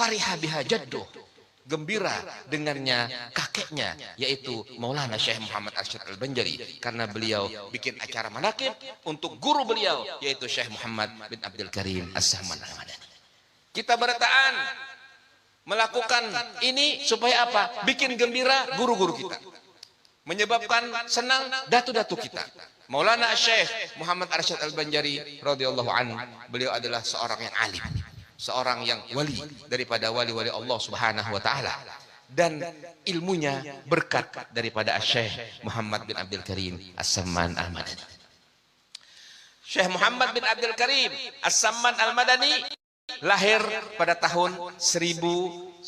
fariha biha jadduh, gembira dengannya kakeknya, yaitu Maulana Syekh Muhammad Arsyad Al-Banjari, karena beliau bikin acara manaqib untuk guru beliau, yaitu Syekh Muhammad bin Abdul Karim As-Samman Al-Madani. Kita bertaan melakukan ini supaya apa? Bikin gembira guru-guru kita, menyebabkan senang datu-datu kita. Maulana Syekh Muhammad Arsyad Al-Banjari radhiyallahu anhu, beliau adalah seorang yang alim, seorang yang wali daripada wali-wali Allah Subhanahu wa taala, dan ilmunya berkat daripada Syekh Muhammad bin Abdul Karim As-Samman Al-Madani. Syekh Muhammad bin Abdul Karim As-Samman Al-Madani lahir pada tahun 1130.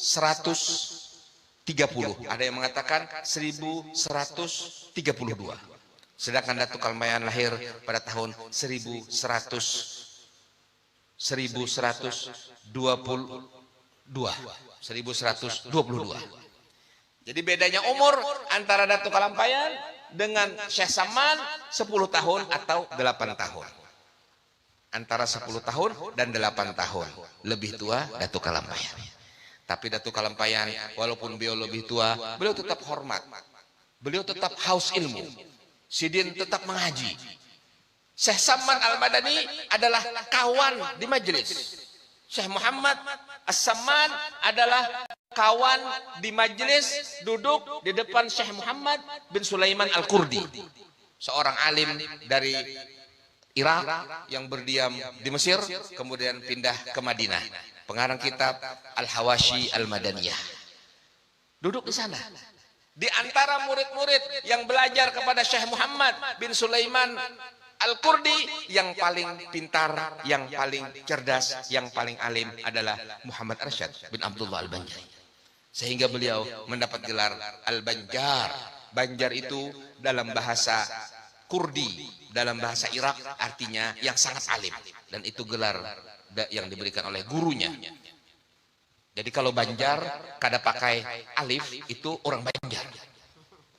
Ada yang mengatakan 1132. Sedangkan Datuk Kalmayan lahir pada tahun 1122. Jadi bedanya umur antara Datuk Kalampayan dengan Syekh Samman 10 tahun atau 8 tahun. Antara 10 tahun dan 8 tahun. Lebih tua Datuk Kalampayan. Tapi Datuk Kalampayan walaupun beliau lebih tua, beliau tetap hormat. Beliau tetap haus ilmu. Sidin tetap mengaji. Syekh Samman Al-Madani adalah kawan di majelis. Syekh Muhammad As-Samman adalah kawan di majelis, duduk di depan Syekh Muhammad bin Sulaiman Al-Kurdi, seorang alim dari Irak yang berdiam di Mesir, kemudian pindah ke Madinah, pengarang kitab Al-Hawashi Al-Madaniyah. Duduk di sana. Di antara murid-murid yang belajar kepada Syekh Muhammad bin Sulaiman Al-Kurdi, yang paling pintar, yang paling cerdas, yang paling alim adalah Muhammad Arsyad bin Abdullah Al-Banjari. Sehingga beliau mendapat gelar Al-Banjar. Banjar itu dalam bahasa Kurdi, dalam bahasa Irak artinya yang sangat alim. Dan itu gelar yang diberikan oleh gurunya. Jadi kalau Banjar kada pakai alif itu orang Banjar,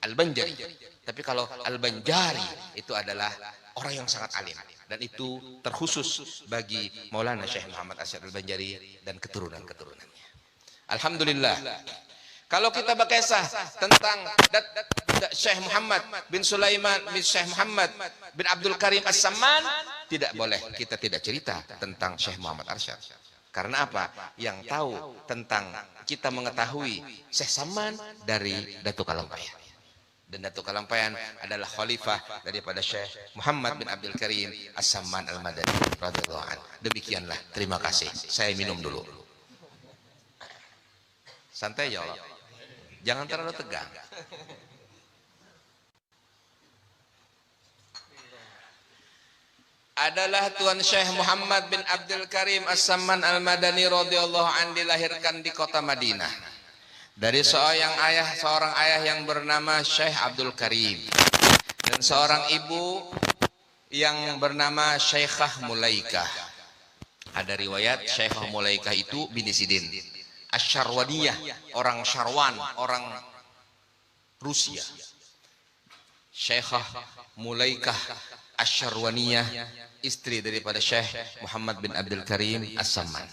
Al-Banjari. Tapi kalau Al-Banjari itu adalah orang yang sangat alim, dan itu terkhusus bagi Maulana Syekh Muhammad Arsyad Al-Banjari dan keturunan-keturunannya. Alhamdulillah. Kalau kita berkisah tentang Syekh Muhammad bin Sulaiman bin Syekh Muhammad bin Abdul Karim As-Samman, tidak boleh kita tidak cerita tentang Syekh Muhammad Arsyad. Karena apa? Yang tahu tentang kita mengetahui Syekh Samman dari Datuk Kalampayan. Dan Datuk Kalampayan adalah khalifah daripada Syekh Muhammad bin Abdul Karim As-Samman Al-Madani radhiyallahu anhu. Demikianlah, terima kasih. Saya minum dulu. Santai ya Allah. Jangan terlalu tegang. Adalah Tuan Syekh Muhammad bin Abdul Karim As-Samman Al-Madani radhiyallahu anhu dilahirkan di kota Madinah dari seorang ayah yang bernama Syekh Abdul Karim dan seorang ibu yang bernama Syekhah Mulaikah. Ada riwayat Syekhah Mulaikah itu bini Sidin Asy-Syarwaniyah, orang Syarwan, orang Rusia. Syekhah Mulaikah Asy-Syarwaniyah, istri daripada Syekh Muhammad bin Abdul Karim As-Samman.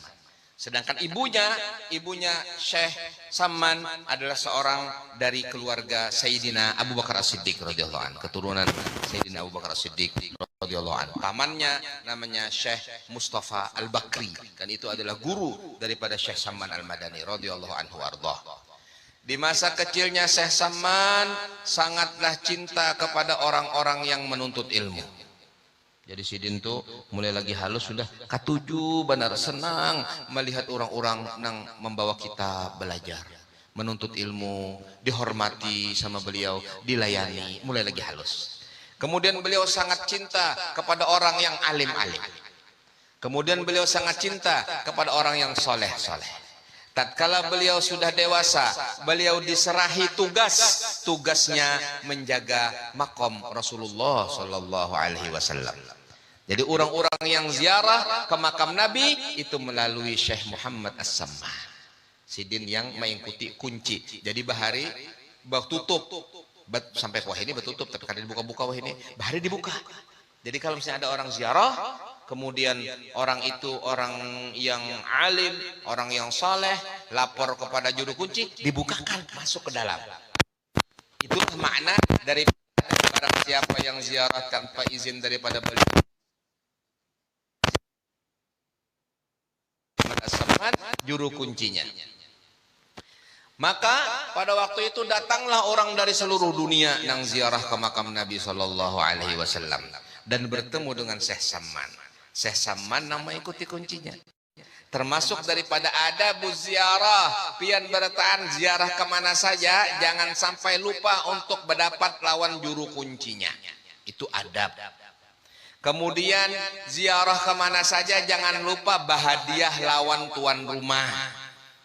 Sedangkan ibunya Syekh Samman adalah seorang dari keluarga Sayyidina Abu Bakar As-Siddiq radhiyallahu anhu, keturunan Sayyidina Abu Bakar As-Siddiq radhiyallahu anhu. Pamannya namanya Syekh Mustafa Al-Bakri, dan itu adalah guru daripada Syekh Samman Al-Madani radhiyallahu anhu warḍah. Di masa kecilnya Syekh Samman sangatlah cinta kepada orang-orang yang menuntut ilmu. Jadi Sidin tuh mulai lagi halus sudah katuju benar, senang melihat orang-orang yang membawa kita belajar, menuntut ilmu, dihormati sama beliau, dilayani, mulai lagi halus. Kemudian beliau sangat cinta kepada orang yang alim-alim. Kemudian beliau sangat cinta kepada orang yang soleh-soleh. Tatkala beliau sudah dewasa, beliau diserahi tugasnya menjaga makom Rasulullah Sallallahu Alaihi Wasallam. Jadi orang-orang yang ziarah ke makam Nabi itu melalui Syekh Muhammad As-Samman. Sidin yang mengikuti kunci. Jadi bahari tutup sampai wah ini betutup, tapi kadang dibuka-buka wah ini bahari dibuka. Jadi kalau misalnya ada orang ziarah, kemudian orang itu orang yang alim, orang yang saleh, lapor kepada juru kunci, dibukakan masuk ke dalam. Itulah makna dari barang siapa yang ziarah tanpa izin daripada beliau As-Samman, juru kuncinya. Maka pada waktu itu datanglah orang dari seluruh dunia yang ziarah ke makam Nabi Shallallahu Alaihi Wasallam dan bertemu dengan Syekh Samman. Syekh Samman nama ikuti kuncinya. Termasuk daripada adab ziarah, pian bertahan ziarah kemana saja, jangan sampai lupa untuk berdapat lawan juru kuncinya. Itu adab. Kemudian ziarah kemana saja jangan lupa bahadiah lawan tuan rumah.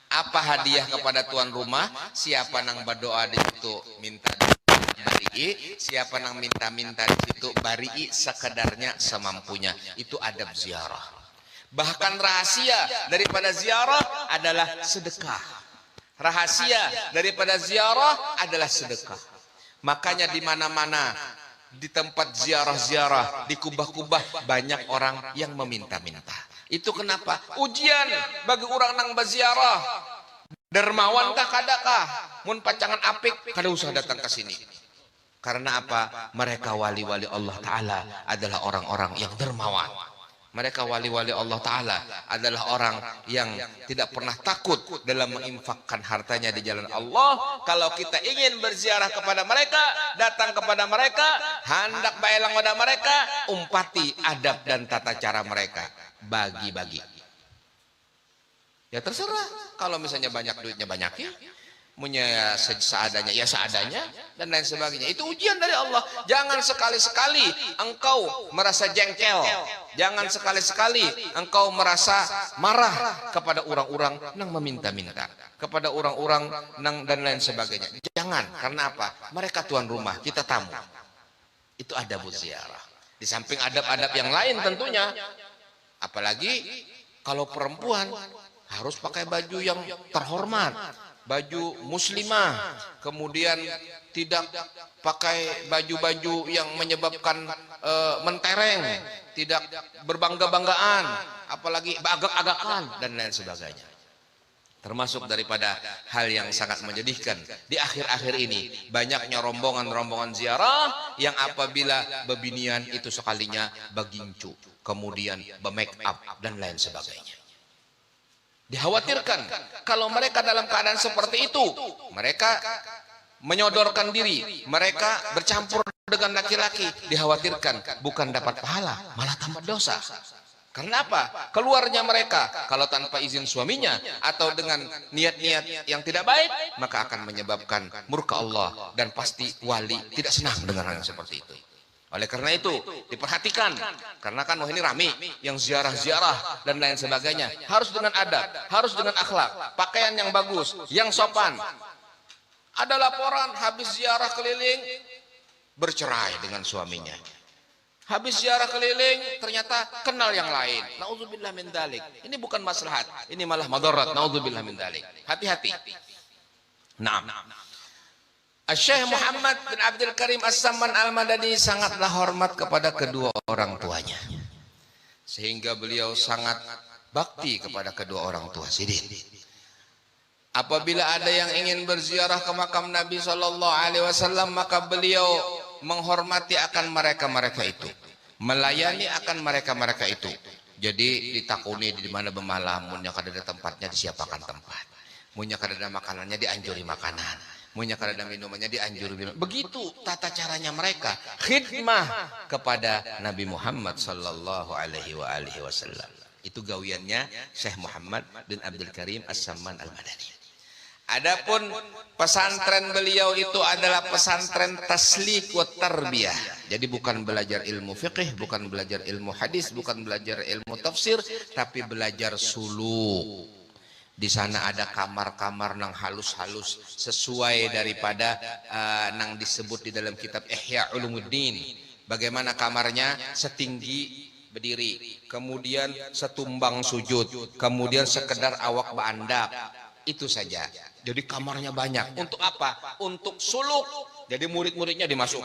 Apa hadiah kepada tuan rumah? Siapa nang berdoa di situ minta barii, siapa nang minta-minta di situ barii sekedarnya semampunya. Itu adab ziarah. Bahkan rahasia daripada ziarah adalah sedekah. Rahasia daripada ziarah adalah sedekah. Makanya di mana-mana di tempat ziarah-ziarah, di kubah-kubah banyak orang yang meminta-minta. Itu kenapa? Ujian bagi orang nang berziarah. Dermawan kah kadakah? Mun pacangan apik kada usah datang ke sini. Karena apa? Mereka wali-wali Allah Ta'ala adalah orang-orang yang dermawan. Mereka wali-wali Allah Ta'ala adalah orang yang tidak pernah takut dalam menginfakkan hartanya di jalan Allah. Kalau kita ingin berziarah kepada mereka, datang kepada mereka, hendak baelang pada mereka, umpati adab dan tata cara mereka. Bagi-bagi. Ya terserah. Kalau misalnya banyak duitnya banyak ya. Punya seadanya ya seadanya dan lain sebagainya. Itu ujian dari Allah. Jangan sekali-sekali engkau merasa jengkel. Jangan sekali-sekali engkau merasa marah kepada orang-orang yang meminta-minta, kepada orang-orang dan lain sebagainya. Jangan, karena apa? Mereka tuan rumah, kita tamu. Itu adab ziarah. Di samping adab-adab yang lain tentunya. Apalagi kalau perempuan harus pakai baju yang terhormat, baju muslimah, kemudian tidak pakai baju-baju yang menyebabkan mentereng, tidak berbangga-banggaan, apalagi agak-agakan dan lain sebagainya. Termasuk daripada hal yang sangat menyedihkan di akhir-akhir ini, banyaknya rombongan-rombongan ziarah yang apabila bebinian itu sekalinya begincu, kemudian be-make up dan lain sebagainya. Dikhawatirkan kalau mereka dalam keadaan seperti itu, mereka menyodorkan diri, mereka bercampur dengan laki-laki, dikhawatirkan bukan dapat pahala, malah tambah dosa. Karena apa? Keluarnya mereka kalau tanpa izin suaminya atau dengan niat-niat yang tidak baik, maka akan menyebabkan murka Allah dan pasti wali tidak senang dengan hal yang seperti itu. Oleh karena itu diperhatikan, karena kan ini rame yang ziarah-ziarah dan lain sebagainya, harus dengan adab, harus dengan akhlak, pakaian yang bagus, yang sopan. Ada laporan habis ziarah keliling bercerai dengan suaminya. Habis ziarah keliling ternyata kenal yang lain. Nauzubillah min dzalik. Ini bukan maslahat, ini malah madarat. Nauzubillah min dzalik. Hati-hati. Naam. Syekh Muhammad bin Abdul Karim As-Samman Al-Madani sangatlah hormat kepada kedua orang tuanya. Sehingga beliau sangat bakti kepada kedua orang tua sidin. Apabila ada yang ingin berziarah ke makam Nabi SAW, maka beliau menghormati akan mereka-mereka itu, melayani akan mereka-mereka itu. Jadi ditakuni di mana bemalam, munya kada ada tempatnya disiapkan tempat, munya kada ada makanannya dianjuri makanan, munya kada ada minumannya dianjuri minum. Begitu tata caranya mereka khidmah kepada Nabi Muhammad sallallahu alaihi wasallam. Itu gawiannya Syekh Muhammad bin Abdul Karim As-Samman Al-Madani. Adapun pesantren beliau itu adalah pesantren taslik wa tarbiyah. Jadi bukan belajar ilmu fiqih, bukan belajar ilmu hadis, bukan belajar ilmu tafsir, tapi belajar suluk. Di sana ada kamar-kamar nang halus-halus sesuai daripada nang disebut di dalam kitab Ihya Ulumuddin. Bagaimana kamarnya? Setinggi berdiri, kemudian setumbang sujud, kemudian sekedar awak beandap. Itu saja. Jadi kamarnya banyak. Untuk apa? Untuk suluk. Jadi murid-muridnya dimasukkan